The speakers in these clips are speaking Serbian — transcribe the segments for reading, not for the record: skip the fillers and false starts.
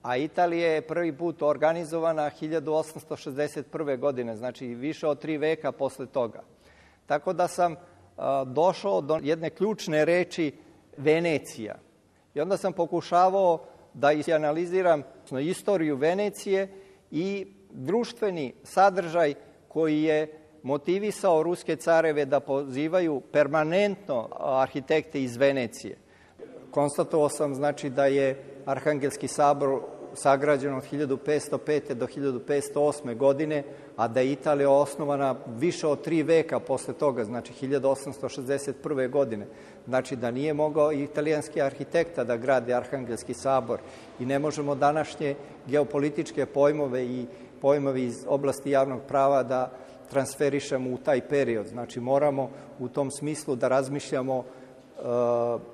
a Italija je prvi put organizovana 1861. godine, znači više od 3 veka posle toga. Tako da sam došao do jedne ključne reči Venecija. I onda sam pokušavao da analiziram istoriju Venecije i društveni sadržaj koji je motivisao ruske careve da pozivaju permanentno arhitekte iz Venecije. Konstatovao sam znači da je Arhangelski sabor sagrađen od 1505. do 1508. godine, a da je Italija osnovana više od 3 veka posle toga, znači 1861. godine. Znači da nije mogao italijanski arhitekta da gradi Arhangelski sabor i ne možemo današnje geopolitičke pojmove i pojmove iz oblasti javnog prava da transferišemo u taj period. Znači moramo u tom smislu da razmišljamo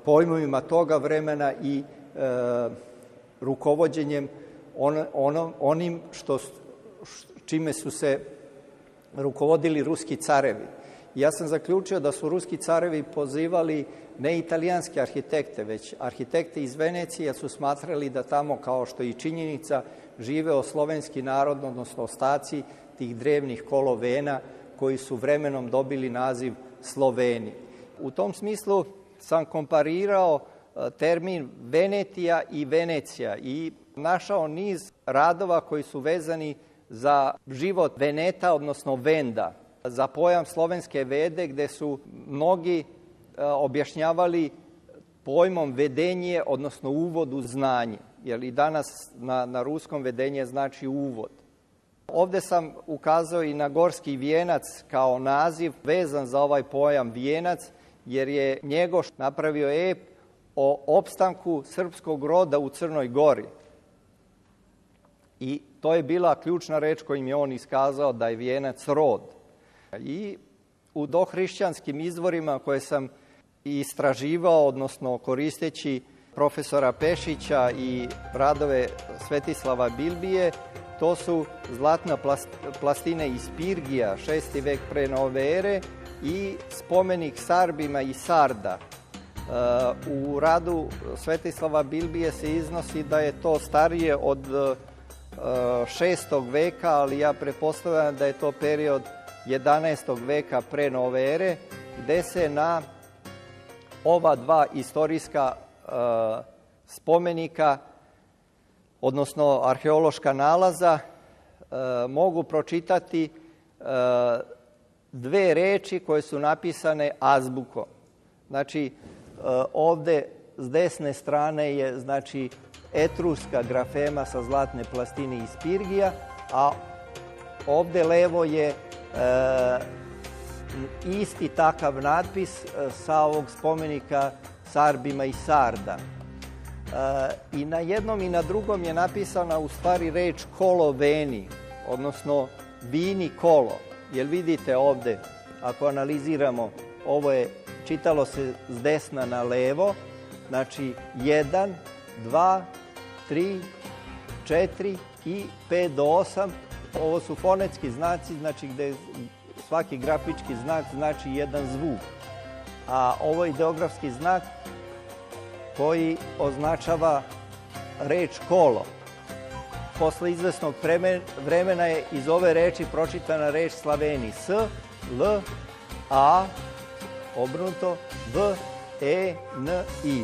pojmovima toga vremena i rukovođenjem onim čime su se rukovodili ruski carevi. Ja sam zaključio da su ruski carevi pozivali ne italijanske arhitekte, već arhitekte iz Venecije, jer su smatrali da tamo, kao što je i činjenica, živeo slovenski narod, odnosno ostaci tih drevnih kolovena koji su vremenom dobili naziv Sloveni. U tom smislu sam komparirao termin Venetija i Venecija i našao niz radova koji su vezani za život Veneta, odnosno Venda, za pojam slovenske vede, gde su mnogi objašnjavali pojmom vedenje, odnosno uvod u znanje, jer i danas na ruskom vedenje znači uvod. Ovde sam ukazao i na Gorski vijenac kao naziv vezan za ovaj pojam vijenac, jer je Njegoš napravio ep o opstanku srpskog roda u Crnoj Gori. I to je bila ključna reč kojim je on iskazao da je vijenac rod. I u dohrišćanskim izvorima koje sam istraživao, odnosno koristeći profesora Pešića i radove Svetislava Bilbije, to su zlatna plastine iz Pirgija, 6. vek pre nove ere, i spomenik Sarbima i Sarda. U radu Svetislava Bilbije se iznosi da je to starije od 6. veka, ali ja pretpostavljam da je to period 11. veka pre nove ere, gde se na ova dva istorijska spomenika, odnosno arheološka nalaza, mogu pročitati dve reči koje su napisane azbukom. Znači, ovde s desne strane je znači etruska grafema sa zlatne plastine iz Pirgija, a ovde levo je isti takav natpis sa ovog spomenika Sarbima i Sarda. I na jednom i na drugom je napisana u stvari reč koloveni, odnosno vini kolo. Jer vidite ovde, ako analiziramo, ovo je čitalo se s desna na levo, znači 1, 2, 3, 4 i 5 do 8. Ovo su fonetski znaci, znači gde svaki grafički znak znači jedan zvuk. A ovo je ideografski znak koji označava reč kolo. Posle izvesnog vremena je iz ove reči pročitana reč Slaveni. S, L, A, obrnuto, V, E, N, I.